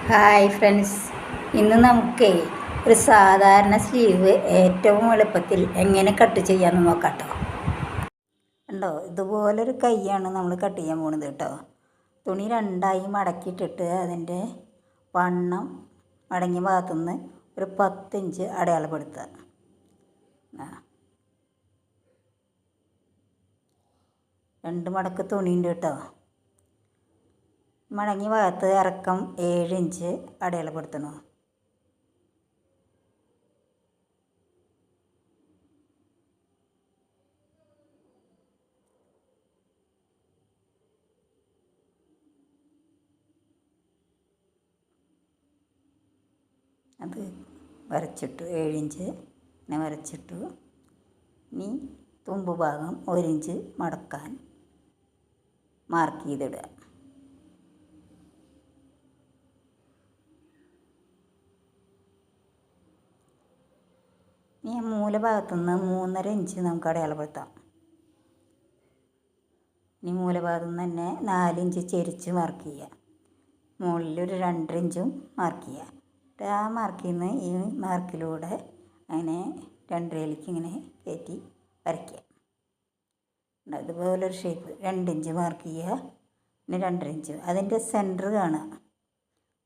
Hi friends, ഇന്ന് നമുക്ക് ഒരു സാധാരണ സ്ലീവ് ഏറ്റവും എളുപ്പത്തിൽ എങ്ങനെ കട്ട് ചെയ്യാമെന്ന് നോക്കാം കേട്ടോ. ഉണ്ടോ, ഇതുപോലൊരു കൈയാണ് നമ്മൾ കട്ട് ചെയ്യാൻ പോകുന്നത് കേട്ടോ. തുണി രണ്ടായി മടക്കിയിട്ടിട്ട് അതിൻ്റെ വണ്ണം മടങ്ങിയ ഭാഗത്തുനിന്ന് ഒരു 10 ഇഞ്ച് അടയാളപ്പെടുത്തുക. രണ്ട് മടക്ക് തുണിയുണ്ട് കേട്ടോ. മടങ്ങിയ ഭാഗത്ത് ഇറക്കം 7 ഇഞ്ച് അടയാളപ്പെടുത്തണം. അത് വരച്ചിട്ടു, 7 ഇഞ്ച് ഇങ്ങനെ വരച്ചിട്ടു. ഇനി തുമ്പ് ഭാഗം 1 ഇഞ്ച് മടക്കാൻ മാർക്ക് ചെയ്തിടുക. ഇനി മൂലഭാഗത്തുനിന്ന് 3.5 ഇഞ്ച് നമുക്ക് അടയാളപ്പെടുത്താം. ഇനി മൂലഭാഗത്തു നിന്ന് തന്നെ 4 ഇഞ്ച് ചെരിച്ച് മാർക്ക് ചെയ്യുക. മുകളിൽ ഒരു 2.5 ഇഞ്ചും മാർക്ക് ചെയ്യുക. ആ മാർക്കിൽ നിന്ന് ഈ മാർക്കിലൂടെ അങ്ങനെ 2.5ലേക്ക് ഇങ്ങനെ കയറ്റി വരയ്ക്കുക. അതുപോലൊരു ഷേപ്പ് 2 ഇഞ്ച് മാർക്ക് ചെയ്യുക. പിന്നെ 2.5 ഇഞ്ച് അതിൻ്റെ സെൻറ്റർ കാണുക.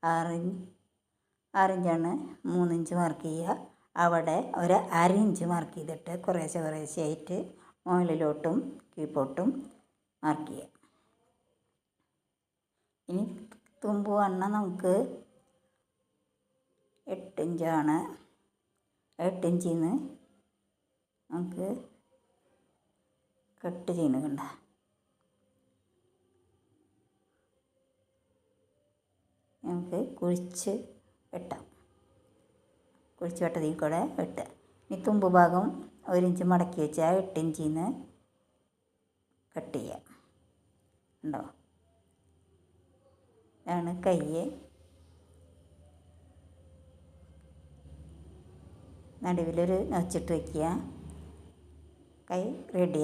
6 ഇഞ്ചാണ്. 3 ഇഞ്ച് മാർക്ക് ചെയ്യുക. അവിടെ ഒരു 1/2 ഇഞ്ച് മാർക്ക് ചെയ്തിട്ട് കുറേശ്ശെയായിട്ട് മുകളിലോട്ടും കീഴ്പോട്ടും മാർക്ക് ചെയ്യുക. ഇനി തുമ്പ് വണ്ണം നമുക്ക് 8 ഇഞ്ചാണ്. 8 ഇഞ്ചിൽ നിന്ന് നമുക്ക് കട്ട് ചെയ്യുന്നത് കണ്ട. നമുക്ക് കുഴിച്ച് വെട്ടാം. കുഴിച്ച് വെട്ടതിൽ കൂടെ വെട്ടുക. ഇനി തുമ്പ് ഭാഗം 1 ഇഞ്ച് മടക്കി വെച്ചാൽ 8 ഇഞ്ചിൽ നിന്ന് കട്ട് ചെയ്യാം. ഉണ്ടോ, ഇതാണ് കൈ. നടുവിലൊരു നച്ചിട്ട് വയ്ക്കുക. കൈ റെഡി.